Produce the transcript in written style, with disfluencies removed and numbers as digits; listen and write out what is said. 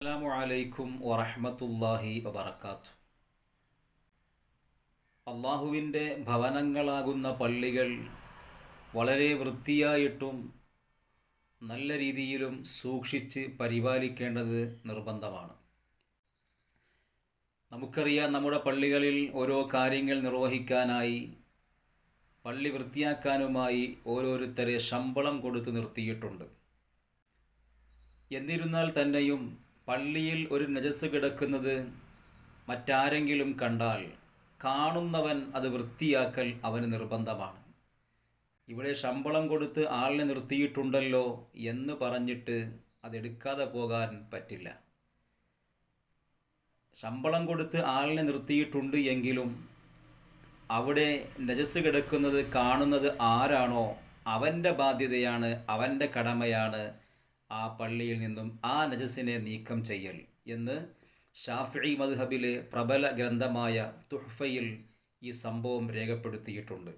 അസ്സലാമു അലൈക്കും വറഹ്മത്തുള്ളാഹി വബറകാതുഹു. അള്ളാഹുവിൻ്റെ ഭവനങ്ങളാകുന്ന പള്ളികൾ വളരെ വൃത്തിയായിട്ടും നല്ല രീതിയിലും സൂക്ഷിച്ച് പരിപാലിക്കേണ്ടത് നിർബന്ധമാണ്. നമുക്കറിയാം, നമ്മുടെ പള്ളികളിൽ ഓരോ കാര്യങ്ങൾ നിർവഹിക്കാനായി, പള്ളി വൃത്തിയാക്കാനുമായി ഓരോരുത്തരെ ശമ്പളം കൊടുത്ത് നിർത്തിയിട്ടുണ്ട്. എന്നിരുന്നാൽ തന്നെയും പള്ളിയിൽ ഒരു നജസ് കിടക്കുന്നത് മറ്റാരെങ്കിലും കണ്ടാൽ കാണുന്നവൻ അത് വൃത്തിയാക്കൽ അവന് നിർബന്ധമാണ്. ഇവിടെ ശമ്പളം കൊടുത്ത് ആളിനെ നിർത്തിയിട്ടുണ്ടല്ലോ എന്ന് പറഞ്ഞിട്ട് അതെടുക്കാതെ പോകാൻ പറ്റില്ല. ശമ്പളം കൊടുത്ത് ആളിനെ നിർത്തിയിട്ടുണ്ട് എങ്കിലും അവിടെ നജസ് കിടക്കുന്നത് കാണുന്നത് ആരാണോ അവൻ്റെ ബാധ്യതയാണ്, അവൻ്റെ കടമയാണ് ആ പള്ളിയിൽ നിന്നും ആ നജസിനെ നീക്കം ചെയ്യൽ എന്ന് ഷാഫിഈ മദ്ഹബിലെ പ്രബല ഗ്രന്ഥമായ തുഹ്ഫയിൽ ഈ സംഭവം രേഖപ്പെടുത്തിയിട്ടുണ്ട്.